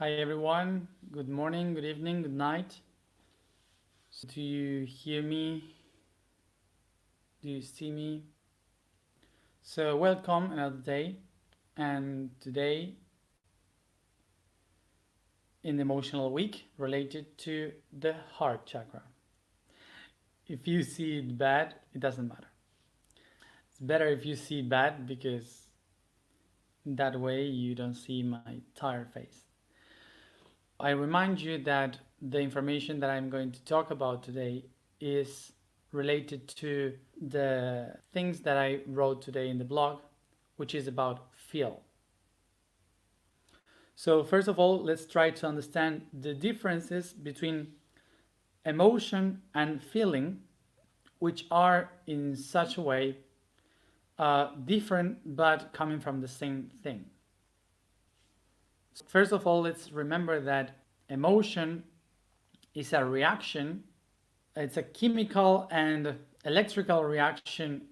Hi everyone, good morning, good evening, good night. So do you hear me? Do you see me? So welcome another day, and today in the emotional week related to the heart chakra. If you see it bad, it doesn't matter. It's better if you see it bad because that way you don't see my tired face. I remind you that the information that I'm going to talk about today is related to the things that I wrote today in the blog, which is about feel. So first of all, let's try to understand the differences between emotion and feeling, which are in such a way different but coming from the same thing. So first of all, let's remember that emotion is a reaction. It's a chemical and electrical reaction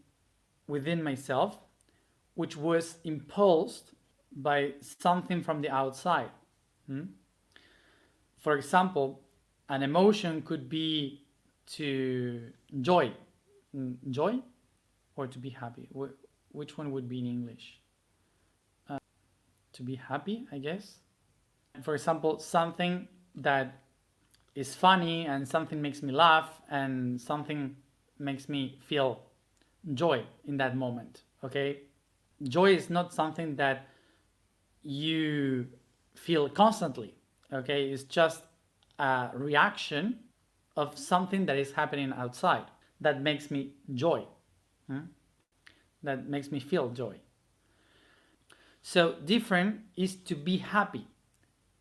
within myself, which was impulsed by something from the outside. For example, an emotion could be to joy, joy, or to be happy. Which one would be in English? To be happy, I guess. For example, something that is funny and something makes me laugh and something makes me feel joy in that moment. Okay, joy is not something that you feel constantly. Okay, it's just a reaction of something that is happening outside that makes me joy, that makes me feel joy. So different is to be happy,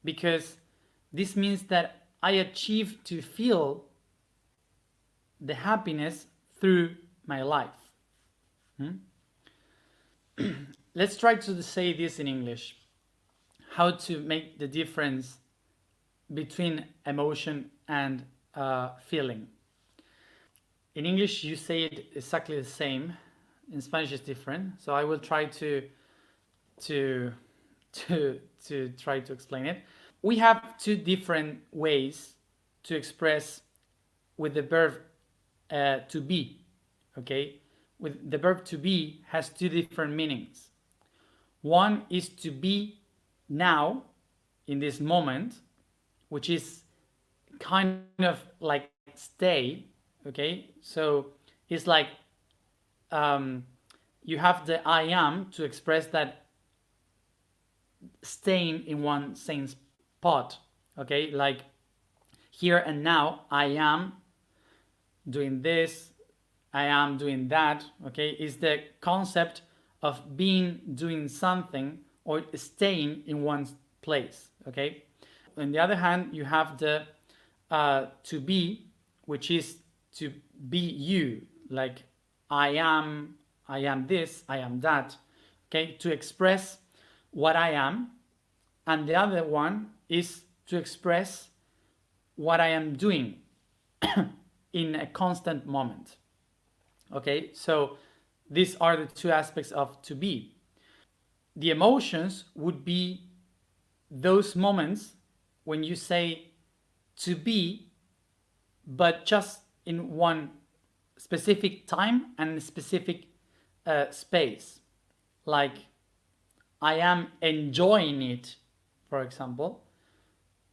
because this means that I achieve to feel the happiness through my life. Let's try to say this in English. How to make the difference between emotion and feeling. In English, you say it exactly the same. In Spanish, it's different. So I will try to try to explain it. We have two different ways to express with the verb to be. Okay, with the verb to be has two different meanings. One is to be now, in this moment, which is kind of like stay. Okay, so it's like you have the I am to express that staying in one same spot. Okay, like here and now, I am doing this, I am doing that. Okay, is the concept of being doing something or staying in one place. Okay, on the other hand, you have the to be, which is to be you, like I am this, I am that. Okay, to express what I am. And the other one is to express what I am doing in a constant moment. Okay, so these are the two aspects of to be. The emotions would be those moments when you say to be, but just in one specific time and specific space. Like I am enjoying it, for example,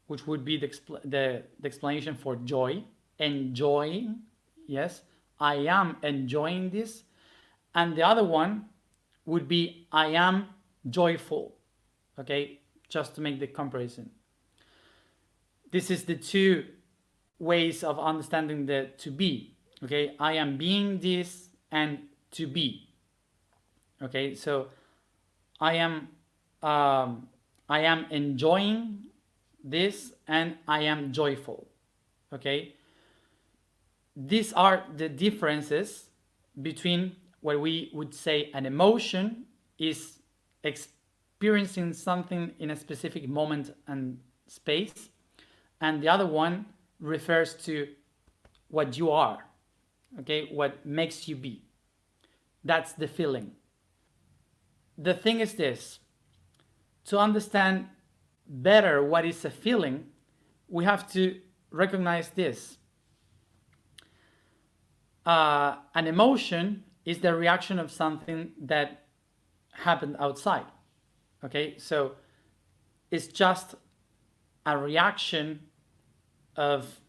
which would be the explanation for joy. Enjoying, yes, I am enjoying this. And the other one would be I am joyful. Okay, just to make the comparison. This is the two ways of understanding the to be. Okay, I am being this and to be. Okay, so I am enjoying this and I am joyful. Okay, these are the differences between what we would say an emotion is experiencing something in a specific moment and space, and the other one refers to what you are. Okay, what makes you be. That's the feeling. The thing is this: to understand better what is a feeling, we have to recognize this. An emotion is the reaction of something that happened outside. Okay, so it's just a reaction of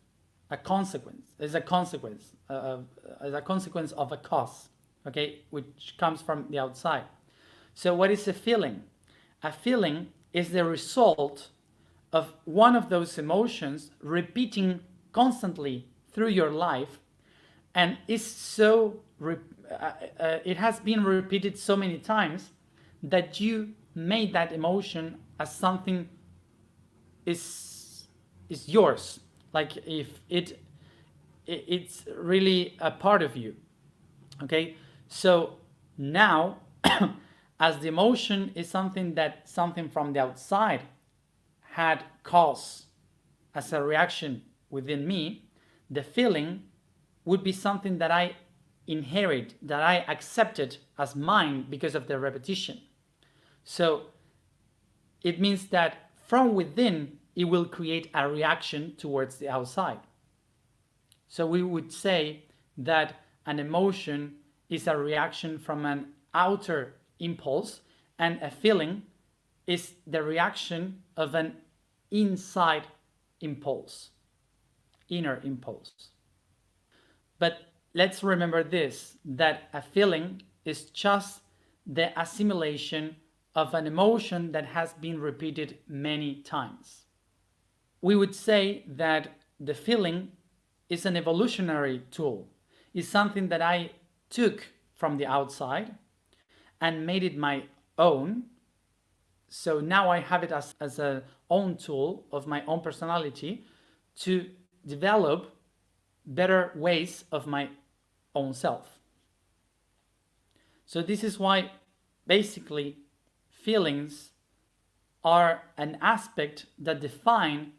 a consequence. It's a consequence of a cause. Okay, which comes from the outside. So what is a feeling? A feeling is the result of one of those emotions repeating constantly through your life, and is so it has been repeated so many times that you made that emotion as something is yours, like if it's really a part of you. Okay, so now as the emotion is something from the outside had caused as a reaction within me, the feeling would be something that I inherit, that I accepted as mine because of the repetition. So it means that from within, it will create a reaction towards the outside. So we would say that an emotion is a reaction from an outer impulse, and a feeling is the reaction of an inside impulse, inner impulse. But let's remember this, that a feeling is just the assimilation of an emotion that has been repeated many times. We would say that the feeling is an evolutionary tool, is something that I took from the outside and made it my own. So now I have it as an own tool of my own personality to develop better ways of my own self. So this is why basically feelings are an aspect that define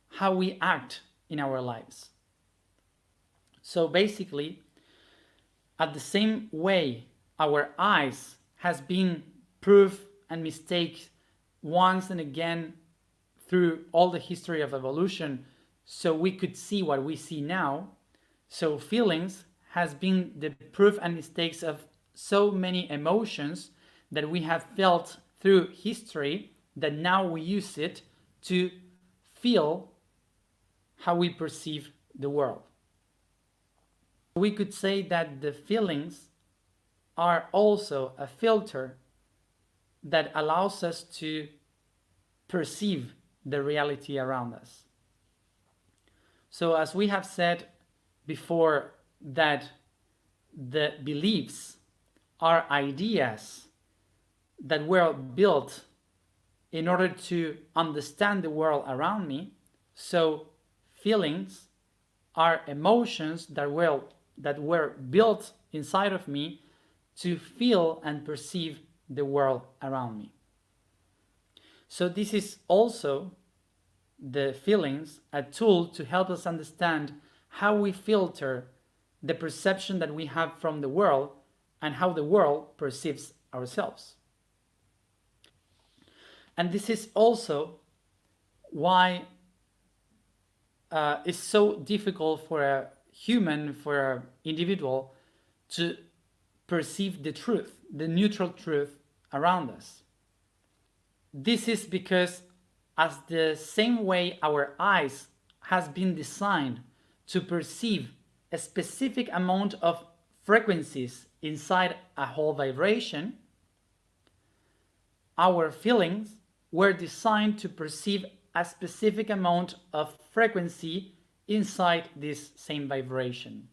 how we act in our lives. So basically, at the same way our eyes has been proof and mistake once and again through all the history of evolution, so we could see what we see now, so feelings has been the proof and mistakes of so many emotions that we have felt through history, that now we use it to feel how we perceive the world. We could say that the feelings are also a filter that allows us to perceive the reality around us. So as we have said before, that the beliefs are ideas that were built in order to understand the world around me, so feelings are emotions that were built inside of me to feel and perceive the world around me. So this is also the feelings, a tool to help us understand how we filter the perception that we have from the world and how the world perceives ourselves. And this is also why it's so difficult for a human, for an individual, to perceive the truth, the neutral truth around us. This is because, as the same way our eyes has been designed to perceive a specific amount of frequencies inside a whole vibration, our feelings were designed to perceive a specific amount of frequency inside this same vibration.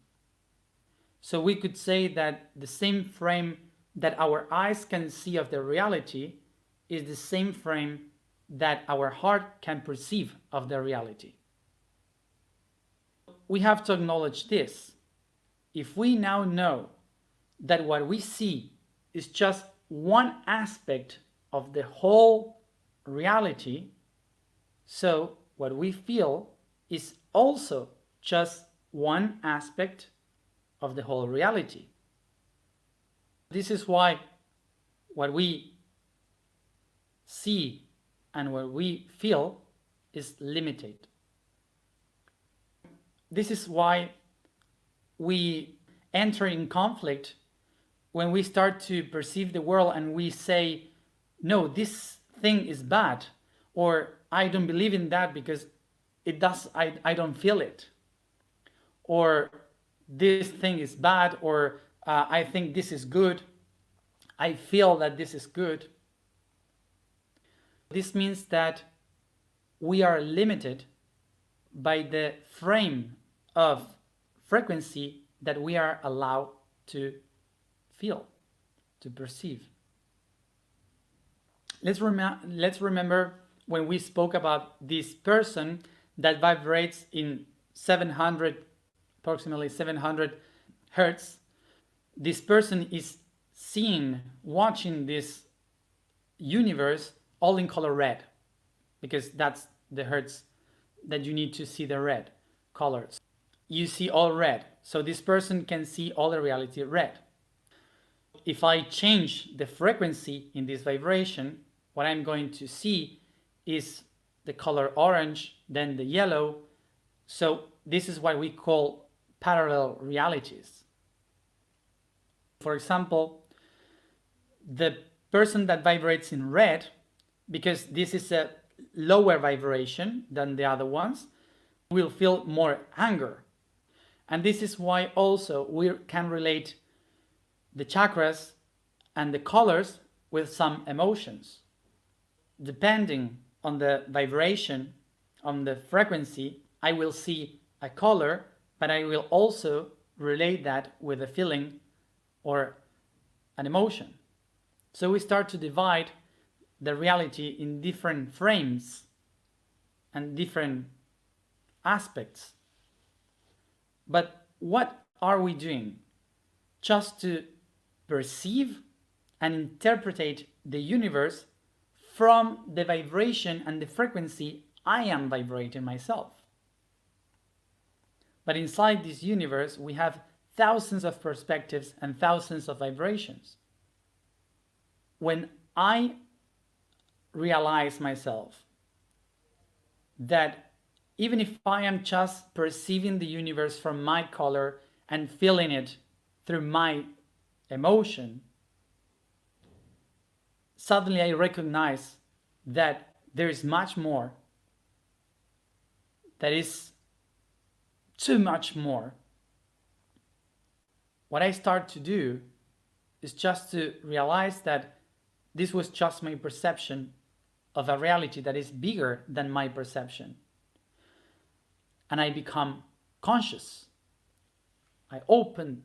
So we could say that the same frame that our eyes can see of the reality is the same frame that our heart can perceive of the reality. We have to acknowledge this. If we now know that what we see is just one aspect of the whole reality, so what we feel is also just one aspect of the whole reality. This is why what we see and what we feel is limited. This is why we enter in conflict when we start to perceive the world and we say, no, this thing is bad, or I don't believe in that because I don't feel it, or this thing is bad, or I think this is good, I feel that this is good. This means that we are limited by the frame of frequency that we are allowed to feel, to perceive. Let's remember when we spoke about this person that vibrates in approximately 700 hertz. This person is watching this universe all in color red, because that's the hertz that you need to see the red colors. You see all red, so this person can see all the reality red. If I change the frequency in this vibration, what I'm going to see is the color orange, then the yellow. So this is what we call parallel realities. For example, the person that vibrates in red, because this is a lower vibration than the other ones, will feel more anger. And this is why also we can relate the chakras and the colors with some emotions. Depending on the vibration, on the frequency, I will see a color, but I will also relate that with a feeling or an emotion. So we start to divide the reality in different frames and different aspects. But what are we doing? Just to perceive and interpret the universe from the vibration and the frequency I am vibrating myself. But inside this universe, we have thousands of perspectives and thousands of vibrations. When I realize myself that even if I am just perceiving the universe from my color and feeling it through my emotion, suddenly I recognize that there is much more, that is too much more. What I start to do is just to realize that this was just my perception of a reality that is bigger than my perception. And I become conscious. I open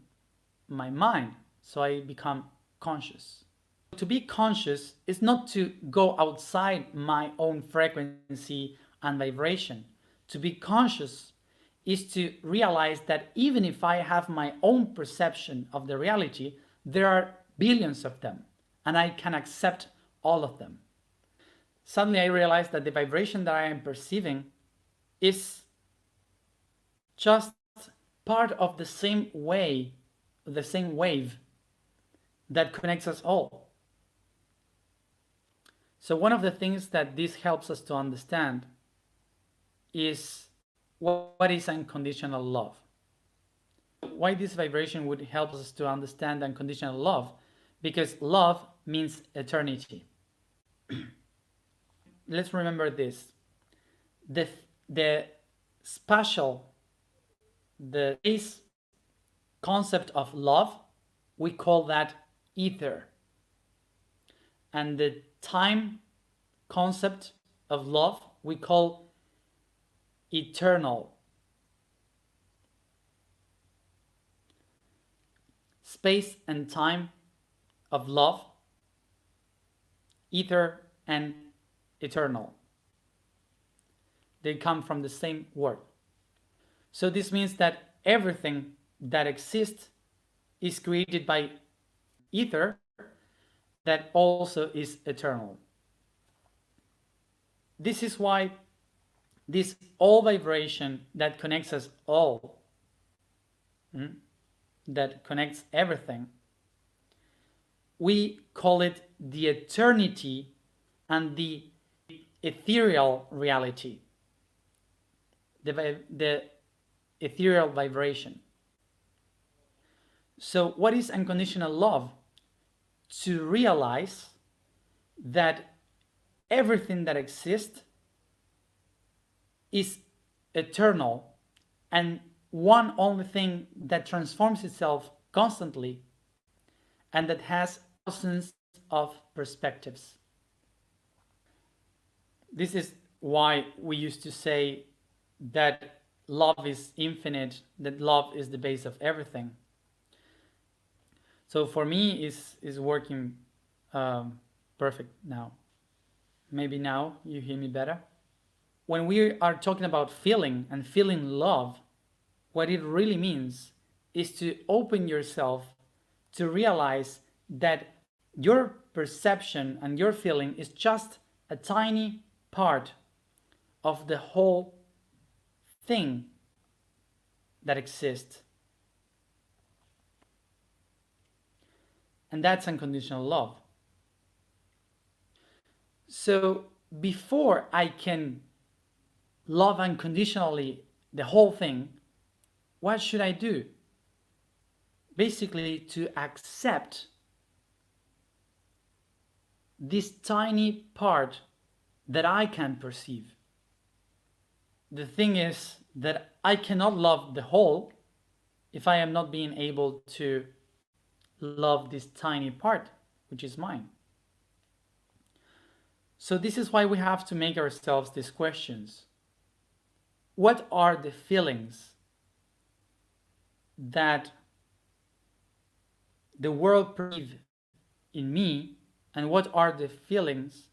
my mind, so I become conscious. To be conscious is not to go outside my own frequency and vibration. To be conscious is to realize that even if I have my own perception of the reality, there are billions of them, and I can accept all of them. Suddenly I realize that the vibration that I am perceiving is just part of the same wave that connects us all. So one of the things that this helps us to understand is what is unconditional love. Why this vibration would help us to understand unconditional love? Because love means eternity. Let's remember this. The base concept of love, we call that ether. And the time concept of love, we call eternal. Space and time of love, ether and eternal. They come from the same word. So this means that everything that exists is created by ether that also is eternal. This is why this all vibration that connects us all, that connects everything, we call it the eternity and the ethereal reality, the ethereal vibration. So what is unconditional love? To realize that everything that exists is eternal, and one only thing that transforms itself constantly and that has thousands of perspectives. This is why we used to say that love is infinite, that love is the base of everything. So for me, is working perfect now. Maybe now you hear me better. When we are talking about feeling and feeling love, what it really means is to open yourself to realize that your perception and your feeling is just a tiny part of the whole thing that exists. And that's unconditional love. So before I can love unconditionally the whole thing, what should I do? Basically, to accept this tiny part that I can perceive. The thing is that I cannot love the whole if I am not being able to love this tiny part, which is mine. So this is why we have to make ourselves these questions. What are the feelings that the world perceives in me, and what are the feelings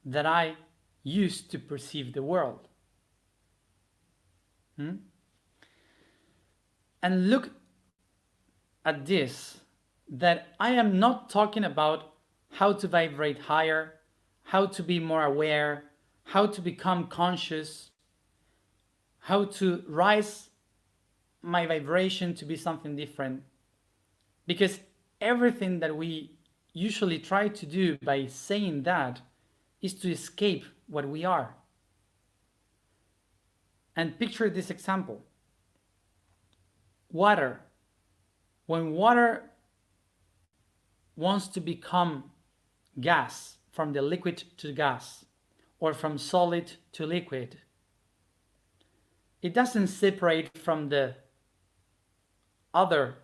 that I use to perceive the world? And look at this, that I am not talking about how to vibrate higher, how to be more aware, how to become conscious, how to rise my vibration to be something different. Because everything that we usually try to do by saying that is to escape what we are. And picture this example. Water. When water wants to become gas, from the liquid to gas, or from solid to liquid, it doesn't separate from the other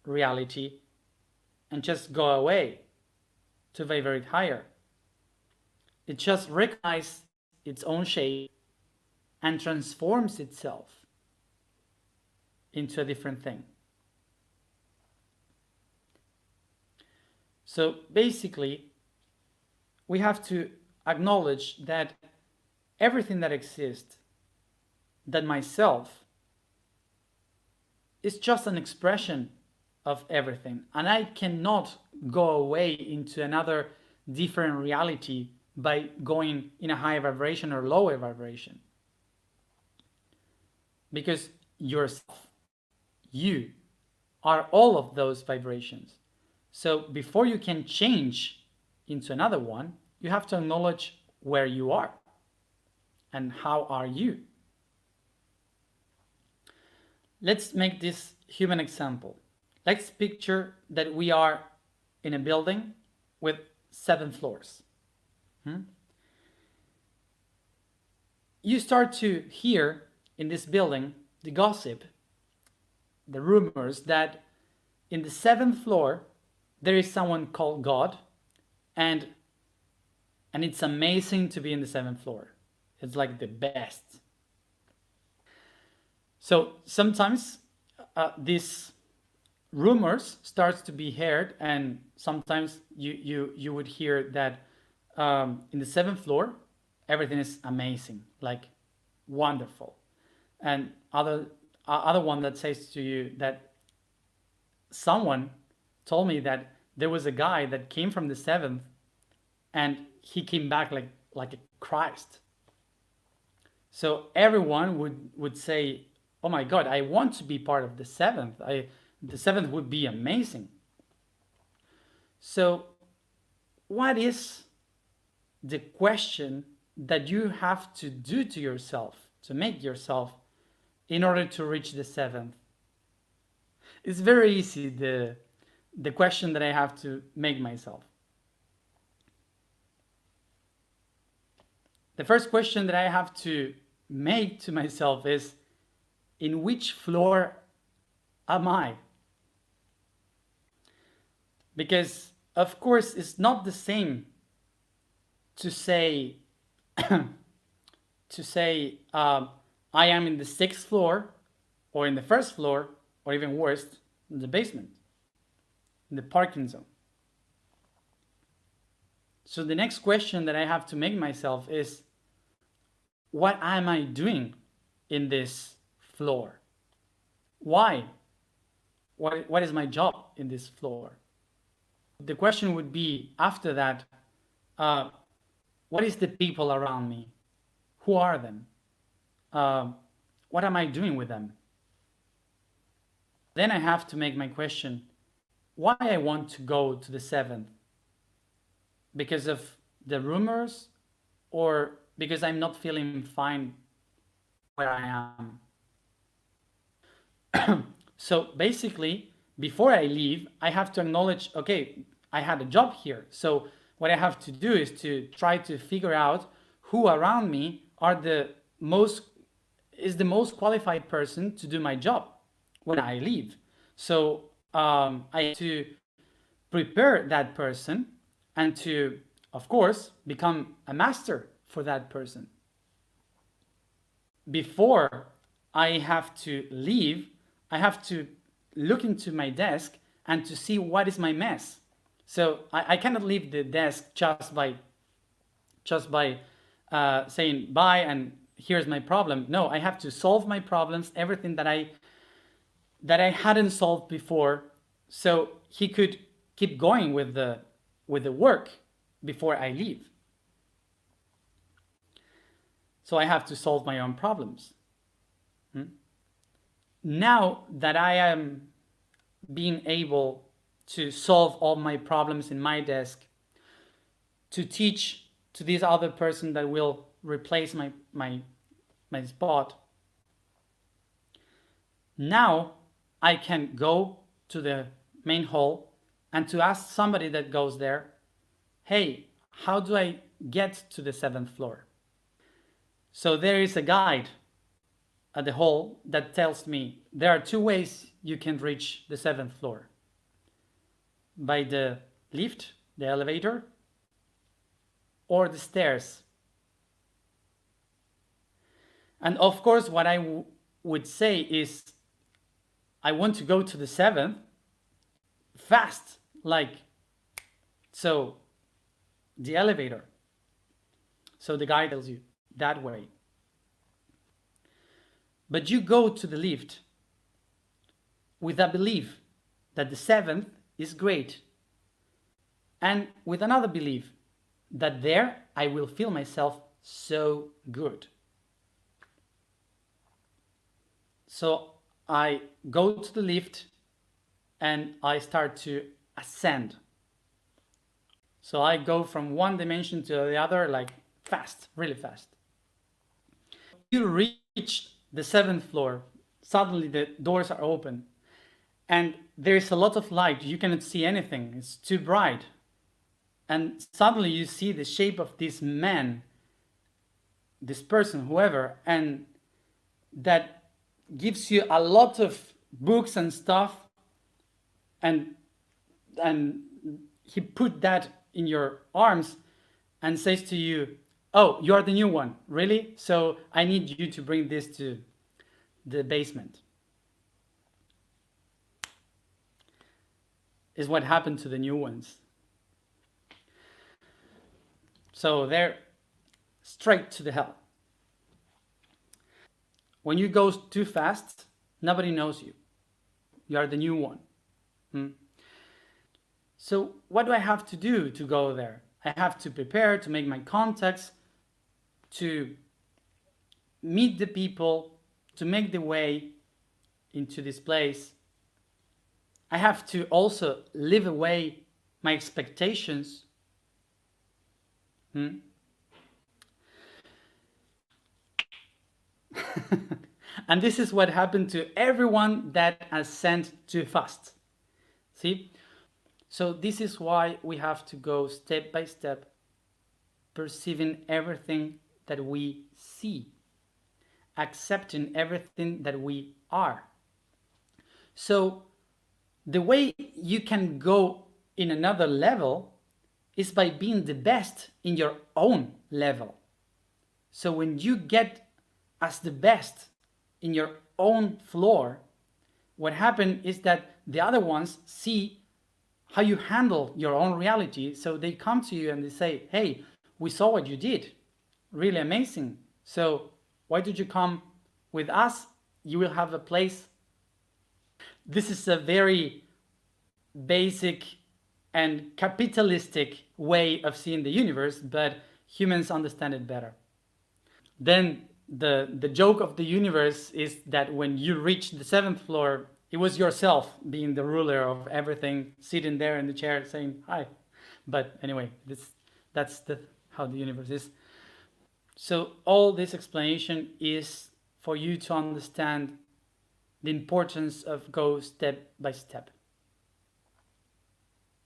reality and just go away to vibrate higher. It just recognizes its own shape and transforms itself into a different thing. So basically, we have to acknowledge that everything that exists, that myself, is just an expression of everything. And I cannot go away into another different reality by going in a higher vibration or lower vibration. Because yourself, you, are all of those vibrations. So before you can change into another one, you have to acknowledge where you are and how are you. Let's make this human example. Let's picture that we are in a building with 7 floors. You start to hear in this building the gossip, the rumors that in the 7th floor there is someone called God, and it's amazing to be in the 7th floor. It's like the best. So sometimes these rumors starts to be heard, and sometimes you would hear that in the 7th floor everything is amazing, like wonderful. And other one that says to you that someone told me that there was a guy that came from the 7th and he came back like a Christ. So everyone would say, oh my God, I want to be part of the 7th. The 7th would be amazing. So what is the question that you have to do to yourself, to make yourself, in order to reach the seventh? It's very easy, the question that I have to make myself. The first question that I have to make to myself is, in which floor am I? Because of course it's not the same to say I am in the 6th floor, or in the 1st floor, or even worse, in the basement, in the parking zone. So the next question that I have to make myself is, what am I doing in this floor? Why? What is my job in this floor? The question would be after that, what is the people around me? Who are them? What am I doing with them? Then I have to make my question, why I want to go to the 7th? Because of the rumors, or because I'm not feeling fine where I am? So basically, before I leave, I have to acknowledge, okay, I had a job here. So what I have to do is to try to figure out who around me is the most qualified person to do my job when I leave. So I have to prepare that person and to, of course, become a master for that person. Before I have to leave, I have to look into my desk and to see what is my mess. So I cannot leave the desk just by saying bye and here's my problem. No, I have to solve my problems, everything that I hadn't solved before, so he could keep going with the work before I leave. So I have to solve my own problems. Now that I am being able to solve all my problems in my desk, to teach to this other person that will replace my spot, now I can go to the main hall and to ask somebody that goes there, hey, how do I get to the 7th floor? So there is a guide at the hall that tells me there are 2 ways you can reach the 7th floor. By the lift, the elevator, or the stairs. And of course, what I would say is, I want to go to the 7th fast, so the elevator. So the guy tells you that way. But you go to the lift with a belief that the 7th is great, and with another belief that there I will feel myself so good. So I go to the lift and I start to ascend. So I go from one dimension to the other, fast, really fast. You reach the 7th floor, suddenly the doors are open and there is a lot of light. You cannot see anything, it's too bright. And suddenly you see the shape of this man, this person, whoever, and that gives you a lot of books and stuff, and he put that in your arms and says to you, oh, you are the new one, really? So I need you to bring this to the basement. Is what happened to the new ones. So they're straight to the hell. When you go too fast, nobody knows you. You are the new one. So what do I have to do to go there? I have to prepare, to make my contacts, to meet the people, to make the way into this place. I have to also live away my expectations. And this is what happened to everyone that ascend too fast. See? So this is why we have to go step by step, perceiving everything that we see, accepting everything that we are. So the way you can go in another level is by being the best in your own level. So when you get as the best in your own floor, what happens is that the other ones see how you handle your own reality. So they come to you and they say, hey, we saw what you did. Really amazing. So why don't you come with us? You will have a place. This is a very basic and capitalistic way of seeing the universe, but humans understand it better. Then the joke of the universe is that when you reach the 7th floor, it was yourself being the ruler of everything, sitting there in the chair saying hi. But anyway, that's how the universe is. So all this explanation is for you to understand the importance of go step by step.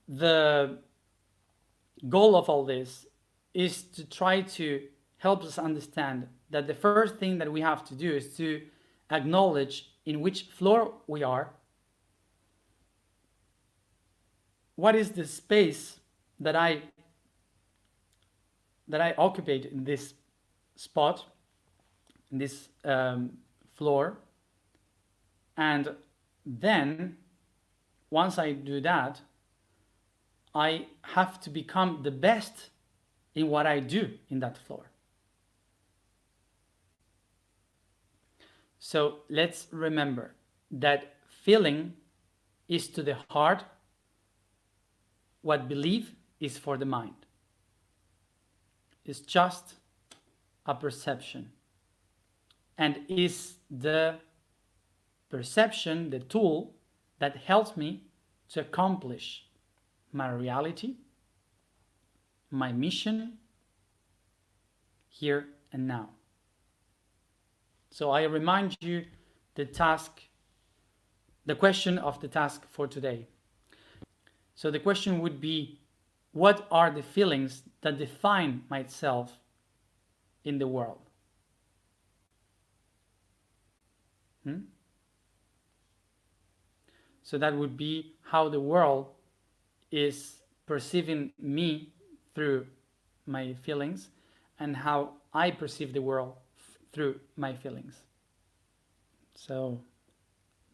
The goal of all this is to try to help us understand that the first thing that we have to do is to acknowledge in which floor we are, what is the space that I occupied in this spot, in this floor, and then once I do that, I have to become the best in what I do in that floor. So let's remember that feeling is to the heart what belief is for the mind. It's just a perception, and is the perception the tool that helps me to accomplish my reality, my mission, here and now. So I remind you the question of the task for today. So the question would be, what are the feelings that define myself in the world? So that would be how the world is perceiving me through my feelings, and how I perceive the world through my feelings. So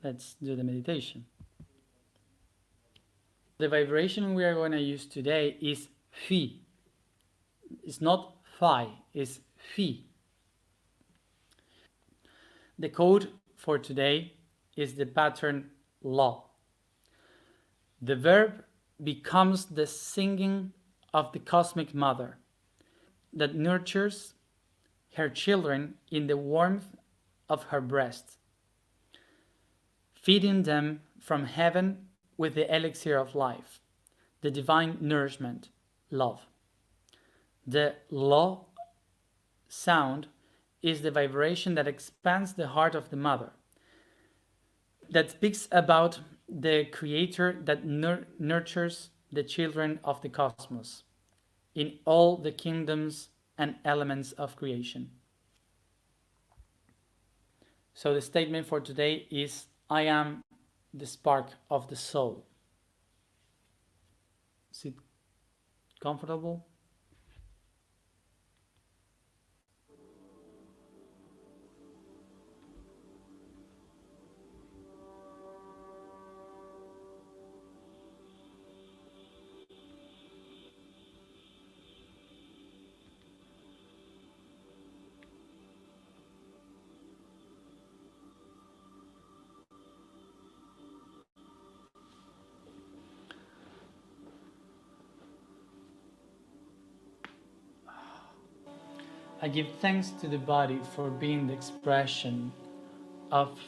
let's do the meditation. The vibration we are going to use today is Phi. It's not Phi, it's Phi. The code for today is the pattern Law. The verb becomes the singing of the cosmic mother that nurtures her children in the warmth of her breast, feeding them from heaven with the elixir of life, the divine nourishment, love. The law sound is the vibration that expands the heart of the mother, that speaks about the creator that nurtures the children of the cosmos in all the kingdoms and elements of creation. So the statement for today is, I am the spark of the soul. Is it comfortable? I give thanks to the body for being the expression of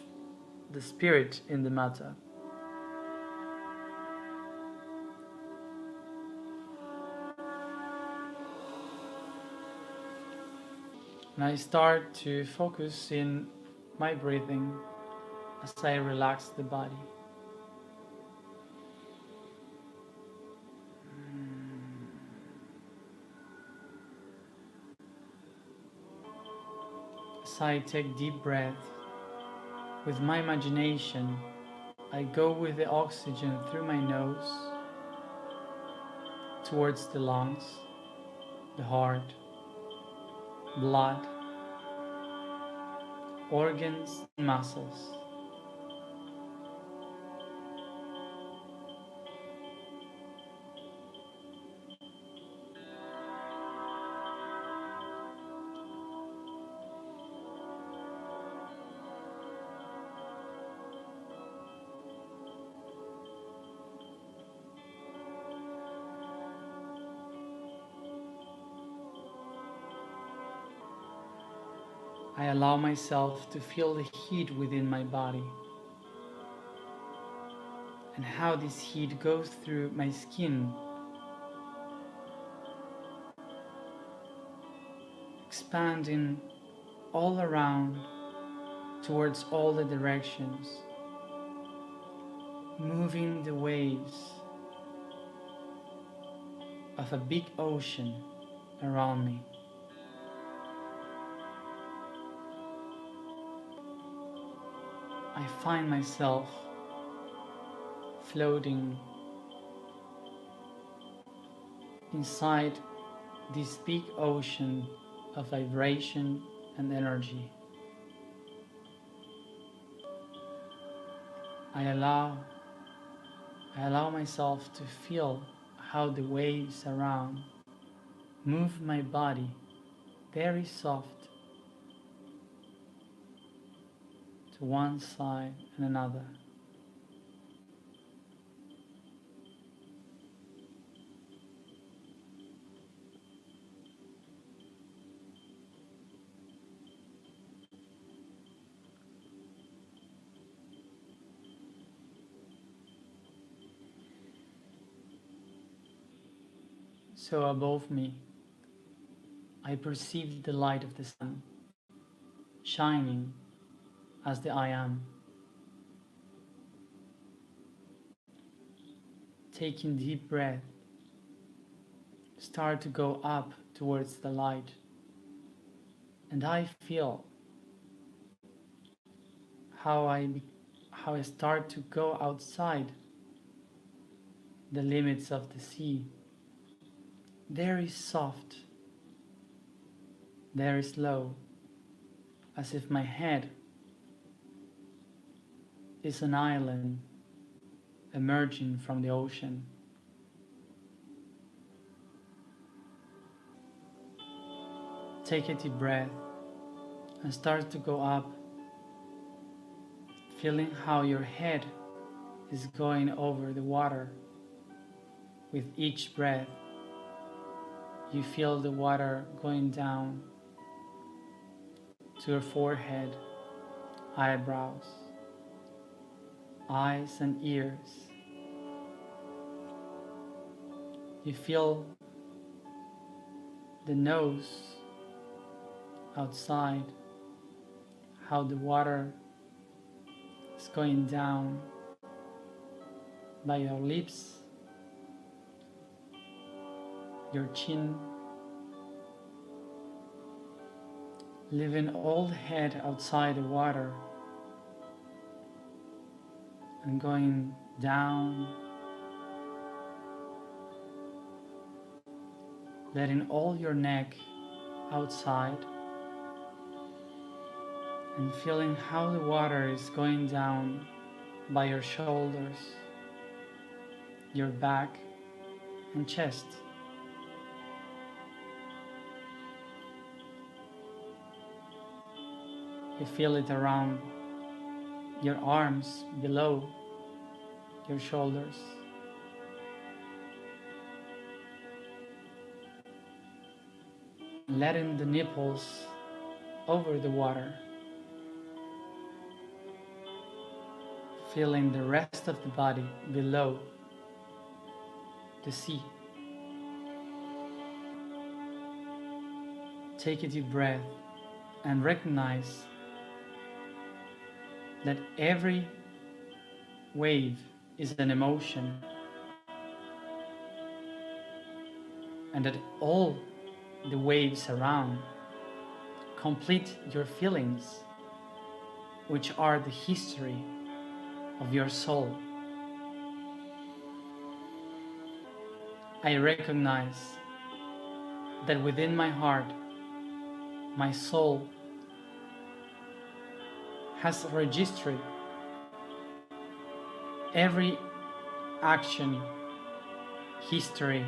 the spirit in the matter. And I start to focus in my breathing as I relax the body. As I take deep breath, with my imagination, I go with the oxygen through my nose towards the lungs, the heart, blood, organs, and muscles. I allow myself to feel the heat within my body and how this heat goes through my skin, expanding all around towards all the directions, moving the waves of a big ocean around me. I find myself floating inside this big ocean of vibration and energy. I allow myself to feel how the waves around move my body very soft to one side and another. So above me, I perceive the light of the sun shining as the I am. Taking deep breath, start to go up towards the light, and I feel how I start to go outside the limits of the sea, very soft, very slow, as if my head is an island emerging from the ocean. Take a deep breath and start to go up, feeling how your head is going over the water. With each breath, you feel the water going down to your forehead, eyebrows, eyes and ears. You feel the nose outside, how the water is going down by your lips, your chin, leaving all the head outside the water and going down, letting all your neck outside and feeling how the water is going down by your shoulders, your back and chest. You feel it around your arms below your shoulders. Letting the nipples over the water. Feeling the rest of the body below the sea. Take a deep breath and recognize that every wave is an emotion, and that all the waves around complete your feelings, which are the history of your soul. I recognize that within my heart, my soul has registered every action, history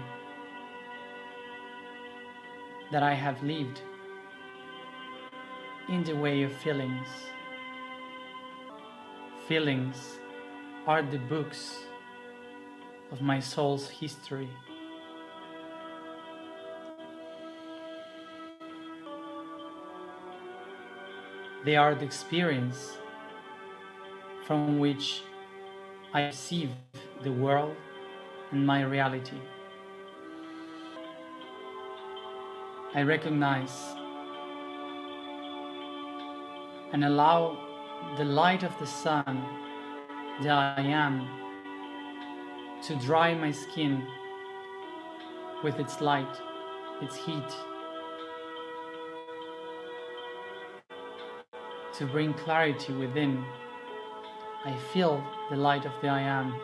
that I have lived in the way of feelings. Feelings are the books of my soul's history. They are the experience from which I perceive the world and my reality. I recognize and allow the light of the sun, the I am, to dry my skin with its light, its heat, to bring clarity within. I feel the light of the I am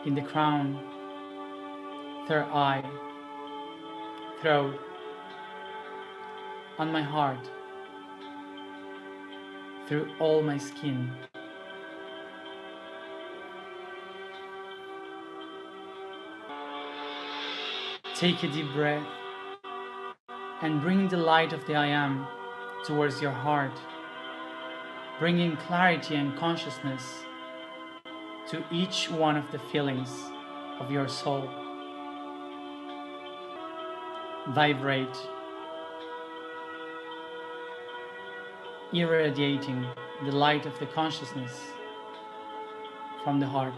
in the crown, third eye, throat, on my heart, through all my skin. Take a deep breath and bring the light of the I am towards your heart, bringing clarity and consciousness to each one of the feelings of your soul. Vibrate, irradiating the light of the consciousness from the heart.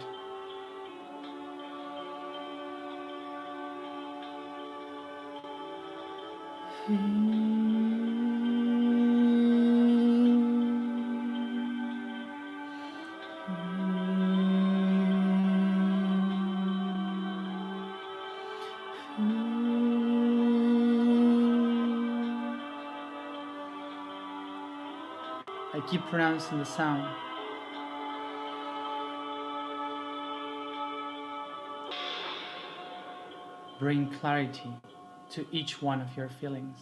I keep pronouncing the sound. Bring clarity to each one of your feelings.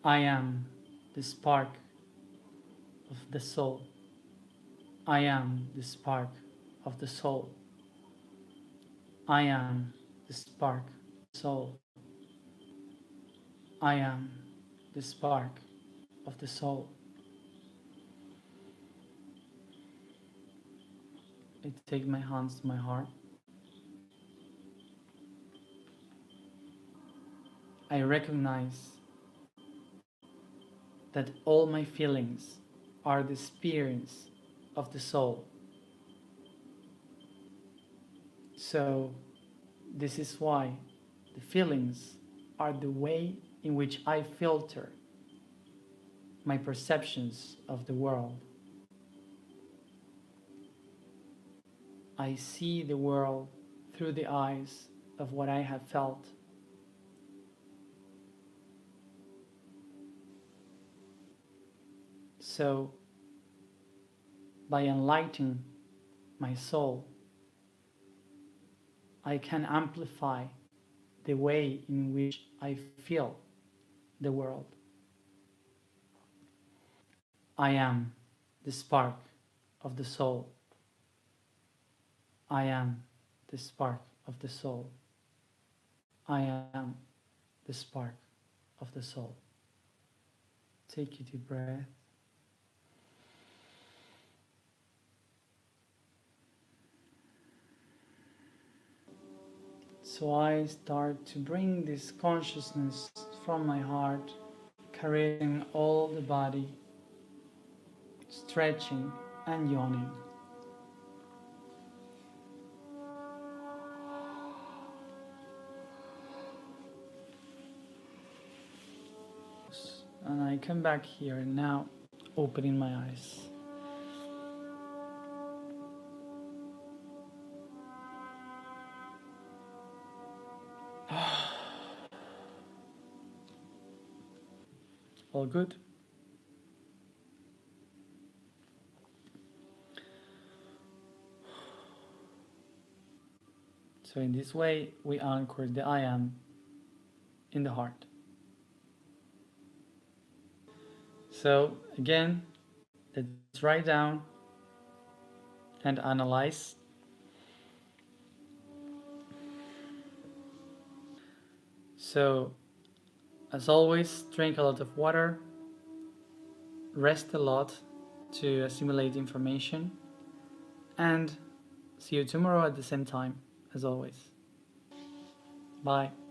I am the spark of the soul. I am the spark of the soul. I am the spark of the soul. I am the spark of the soul. I take my hands to my heart. I recognize that all my feelings are the experience of the soul. So this is why the feelings are the way in which I filter my perceptions of the world. I see the world through the eyes of what I have felt. So, by enlightening my soul, I can amplify the way in which I feel the world. I am the spark of the soul. I am the spark of the soul. I am the spark of the soul. Take a deep breath. So I start to bring this consciousness from my heart, carrying all the body, stretching and yawning. And I come back here and now, opening my eyes. All good? So in this way, we anchor the I am in the heart. So again, let's write down and analyze. So, as always, drink a lot of water, rest a lot to assimilate information, and see you tomorrow at the same time, as always. Bye.